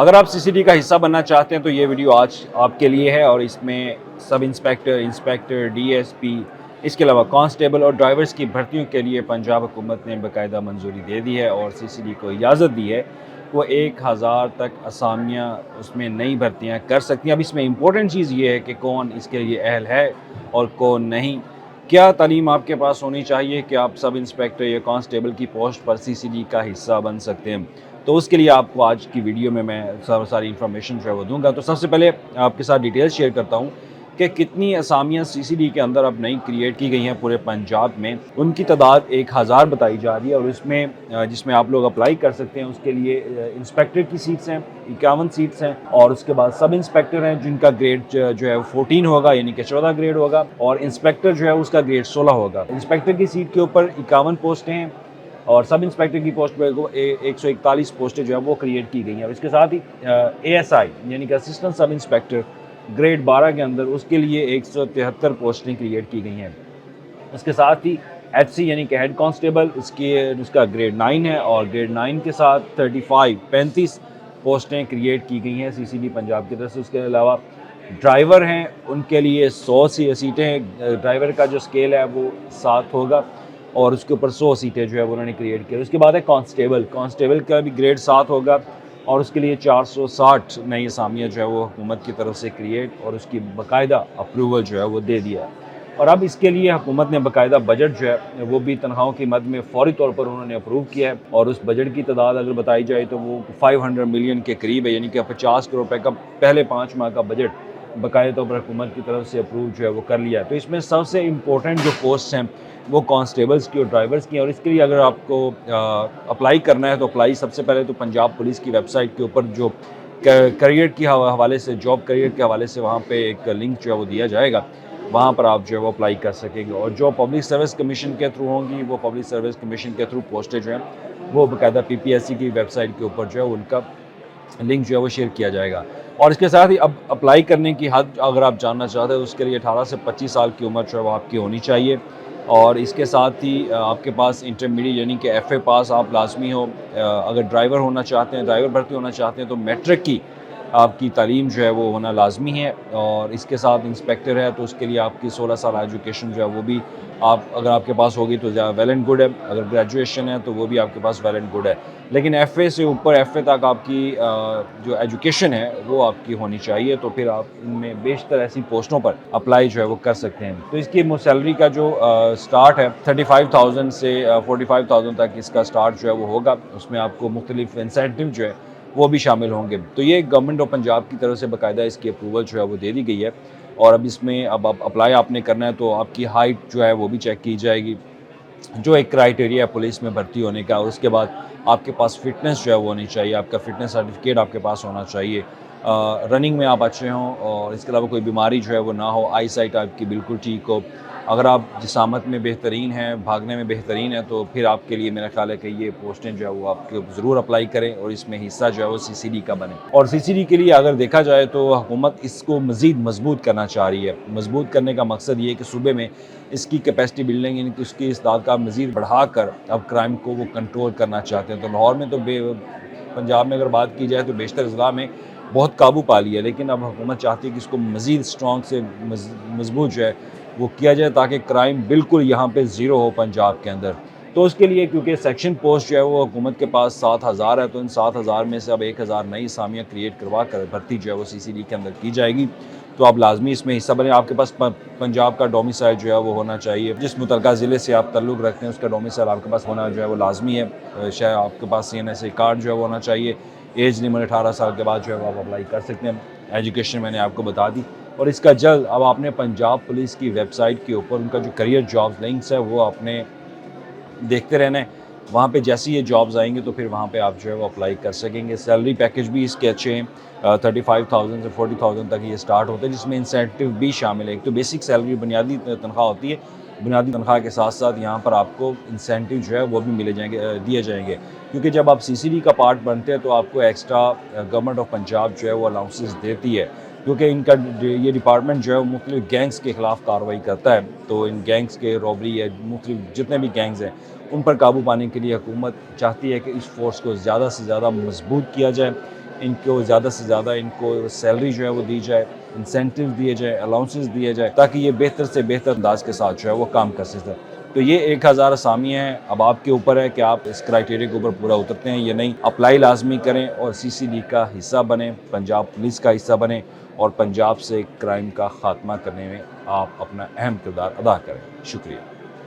اگر آپ سی C D کا حصہ بننا چاہتے ہیں تو یہ ویڈیو آج آپ کے لیے ہے، اور اس میں sub inspector, D S P, اس کے علاوہ کانسٹیبل اور ڈرائیورز کی بھرتیوں کے لیے پنجاب حکومت نے باقاعدہ منظوری دے دی ہے اور سی سی ڈی کو اجازت دی ہے وہ 1000 تک اسامیاں اس میں نئی بھرتیاں کر سکتی ہیں۔ اب اس میں امپورٹنٹ چیز یہ ہے کہ کون اس کے لیے اہل ہے اور کون نہیں۔ کیا تعلیم آپ کے پاس ہونی چاہیے کہ آپ سب انسپیکٹر یا کانسٹیبل کی پوسٹ پر سی سی ڈی کا حصہ بن سکتے ہیں؟ تو اس کے لیے آپ کو آج کی ویڈیو میں ساری انفارمیشن جو ہے وہ دوں گا۔ تو سب سے پہلے آپ کے ساتھ ڈیٹیلز شیئر کرتا ہوں کہ کتنی اسامیاں سی سی ڈی کے اندر اب نئی کریٹ کی گئی ہیں پورے پنجاب میں۔ ان کی تعداد 1000 بتائی جا رہی ہے، اور اس میں جس میں آپ لوگ اپلائی کر سکتے ہیں اس کے لیے انسپیکٹر کی سیٹس ہیں 51 سیٹس ہیں، اور اس کے بعد سب انسپیکٹر ہیں جن کا گریڈ جو ہے 14 ہوگا، یعنی کہ 14 گریڈ ہوگا، اور انسپیکٹر جو ہے اس کا گریڈ 16 ہوگا۔ انسپیکٹر کی سیٹ کے اوپر 51 پوسٹیں ہیں، اور سب انسپیکٹر کی پوسٹ پہ 141 پوسٹیں جو ہے وہ کریٹ کی گئی ہیں، اور اس کے ساتھ ہی اے ایس آئی یعنی کہ اسسٹنٹ سب انسپیکٹر گریڈ 12 کے اندر اس کے لیے 173 پوسٹیں کریٹ کی گئی ہیں۔ اس کے ساتھ ہی ایچ سی یعنی کہ ہیڈ کانسٹیبل اس کا گریڈ 9 ہے، اور گریڈ 9 کے ساتھ 35 پوسٹیں کریٹ کی گئی ہیں سی سی ڈی پنجاب کی طرف سے۔ اس کے علاوہ ڈرائیور ہیں، ان کے لیے 100 سیٹیں ہیں، ڈرائیور کا جو اسکیل ہے وہ 7 ہوگا، اور اس کے اوپر 100 سیٹیں جو ہے انہوں نے کریٹ کی۔ اس کے بعد ہے کانسٹیبل کا بھی گریڈ 7 ہوگا، اور اس کے لیے 460 نئی اسامیاں جو ہے وہ حکومت کی طرف سے کریٹ، اور اس کی باقاعدہ اپروول جو ہے وہ دے دیا ہے۔ اور اب اس کے لیے حکومت نے باقاعدہ بجٹ جو ہے وہ بھی تنخواہوں کی مد میں فوری طور پر انہوں نے اپروو کیا ہے، اور اس بجٹ کی تعداد اگر بتائی جائے تو وہ 500 ملین کے قریب ہے، یعنی کہ 50 کروڑ روپے کا پہلے 5 ماہ کا بجٹ باقاعدہ طور پر حکومت کی طرف سے اپروو جو ہے وہ کر لیا ہے۔ تو اس میں سب سے امپورٹنٹ جو پوسٹ ہیں وہ کانسٹیبلز کی اور ڈرائیورز کی ہیں، اور اس کے لیے اگر آپ کو اپلائی کرنا ہے تو اپلائی سب سے پہلے تو پنجاب پولیس کی ویب سائٹ کے اوپر جو کریئر کے حوالے سے جاب کریئر کے حوالے سے وہاں پہ ایک لنک جو ہے وہ دیا جائے گا، وہاں پر آپ جو ہے وہ اپلائی کر سکیں گے۔ اور جو پبلک سروس کمیشن کے تھرو ہوں گی وہ پبلک سروس کمیشن کے تھرو پوسٹیں جو ہیں وہ باقاعدہ پی پی ایس سی کی ویب سائٹ کے اوپر جو ہے ان کا لنک جو ہے وہ شیئر کیا جائے گا۔ اور اس کے ساتھ ہی اب اپلائی کرنے کی حد اگر آپ جاننا چاہتے ہیں اس کے لیے 18 سے 25 سال کی عمر جو ہے وہ آپ کی ہونی چاہیے، اور اس کے ساتھ ہی آپ کے پاس انٹرمیڈیٹ یعنی کہ ایف اے پاس آپ لازمی ہو۔ اگر ڈرائیور ہونا چاہتے ہیں، ڈرائیور بھرتی ہونا چاہتے ہیں تو میٹرک کی آپ کی تعلیم جو ہے وہ ہونا لازمی ہے، اور اس کے ساتھ انسپیکٹر ہے تو اس کے لیے آپ کی 16 سال ایجوکیشن جو ہے وہ بھی اگر آپ کے پاس ہوگی تو ویل اینڈ گڈ ہے، اگر گریجویشن ہے تو وہ بھی آپ کے پاس ویل اینڈ گڈ ہے، لیکن ایف اے سے اوپر ایف اے تک آپ کی جو ایجوکیشن ہے وہ آپ کی ہونی چاہیے، تو پھر آپ ان میں بیشتر ایسی پوسٹوں پر اپلائی جو ہے وہ کر سکتے ہیں۔ تو اس کی سیلری کا جو سٹارٹ ہے 35,000 سے 45,000 تک اس کا سٹارٹ جو ہے وہ ہوگا، اس میں آپ کو مختلف انسینٹیو جو ہے وہ بھی شامل ہوں گے۔ تو یہ گورنمنٹ آف پنجاب کی طرف سے باقاعدہ اس کی اپروول جو ہے وہ دے دی گئی ہے، اور اب اس میں اب اپلائی آپ نے کرنا ہے تو آپ کی ہائٹ جو ہے وہ بھی چیک کی جائے گی، جو ایک کرائٹیریا ہے پولیس میں بھرتی ہونے کا، اور اس کے بعد آپ کے پاس فٹنس جو ہے وہ ہونی چاہیے، آپ کا فٹنس سرٹیفکیٹ آپ کے پاس ہونا چاہیے، رننگ میں آپ اچھے ہوں، اور اس کے علاوہ کوئی بیماری جو ہے وہ نہ ہو، آئی سائٹ آپ کی بالکل ٹھیک ہو۔ اگر آپ جسامت میں بہترین ہیں، بھاگنے میں بہترین ہیں، تو پھر آپ کے لیے میرا خیال ہے کہ یہ پوسٹیں جو ہے وہ آپ کے ضرور اپلائی کریں، اور اس میں حصہ جو ہے وہ سی سی ڈی کا بنے۔ اور سی سی ڈی کے لیے اگر دیکھا جائے تو حکومت اس کو مزید مضبوط کرنا چاہ رہی ہے۔ مضبوط کرنے کا مقصد یہ ہے کہ صوبے میں اس کی کیپیسٹی بلڈنگ یعنی کہ اس کی استعداد مزید بڑھا کر اب کرائم کو وہ کنٹرول کرنا چاہتے ہیں۔ تو لاہور میں تو پنجاب میں اگر بات کی جائے تو بیشتر اضلاع میں بہت قابو پا لیا ہے، لیکن اب حکومت چاہتی ہے کہ اس کو مزید اسٹرانگ سے مضبوط جو ہے وہ کیا جائے تاکہ کرائم بالکل یہاں پہ زیرو ہو پنجاب کے اندر۔ تو اس کے لیے کیونکہ سیکشن پوسٹ جو ہے وہ حکومت کے پاس 7,000 ہے، تو ان 7,000 میں سے اب 1,000 نئی اسامیاں کریٹ کروا کر بھرتی جو ہے وہ سی سی ڈی کے اندر کی جائے گی۔ تو آپ لازمی اس میں حصہ بنیں۔ آپ کے پاس پنجاب کا ڈومیسائل جو ہے وہ ہونا چاہیے، جس متعلقہ ضلع سے آپ تعلق رکھتے ہیں اس کا ڈومیسائل آپ کے پاس ہونا جو ہے وہ لازمی ہے۔ شاید آپ کے پاس سی این ایس اے کارڈ جو ہے وہ ہونا چاہیے۔ ایج لمٹ 18 سال کے بعد جو ہے وہ آپ اپلائی کر سکتے ہیں۔ ایجوکیشن میں نے آپ کو بتا دی، اور اس کا جلد اب آپ نے پنجاب پولیس کی ویب سائٹ کے اوپر ان کا جو کریئر جابز لنکس ہے وہ آپ نے دیکھتے رہنا ہے۔ وہاں پہ جیسے یہ جابز آئیں گے تو پھر وہاں پہ آپ جو ہے وہ اپلائی کر سکیں گے۔ سیلری پیکیج بھی اس کے اچھے ہیں، 35,000 سے 40,000 تک یہ سٹارٹ ہوتا ہے، جس میں انسینٹیو بھی شامل ہے۔ ایک تو بیسک سیلری بنیادی تنخواہ ہوتی ہے، بنیادی تنخواہ کے ساتھ ساتھ یہاں پر آپ کو انسینٹیو جو ہے وہ بھی دیے جائیں گے، کیونکہ جب آپ سی سی ڈی کا پارٹ بنتے ہیں تو آپ کو ایکسٹرا گورنمنٹ آف پنجاب جو ہے وہ الاؤنسز دیتی ہے، کیونکہ ان کا یہ ڈپارٹمنٹ جو ہے وہ مختلف گینگز کے خلاف کارروائی کرتا ہے۔ تو ان گینگز کے رابری یا مختلف جتنے بھی گینگز ہیں ان پر قابو پانے کے لیے حکومت چاہتی ہے کہ اس فورس کو زیادہ سے زیادہ مضبوط کیا جائے، ان کو زیادہ سے زیادہ ان کو سیلری جو ہے وہ دی جائے، انسینٹیو دیے جائے، الاؤنسز دیے جائے، تاکہ یہ بہتر سے بہتر انداز کے ساتھ جو ہے وہ کام کر سکتے ہیں۔ تو یہ 1000 اسامی ہیں، اب آپ کے اوپر ہے کہ آپ اس کرائٹیریا کے اوپر پورا اترتے ہیں یا نہیں۔ اپلائی لازمی کریں اور CCD کا حصہ بنیں، پنجاب پولیس کا حصہ بنیں، اور پنجاب سے کرائم کا خاتمہ کرنے میں آپ اپنا اہم کردار ادا کریں۔ شکریہ۔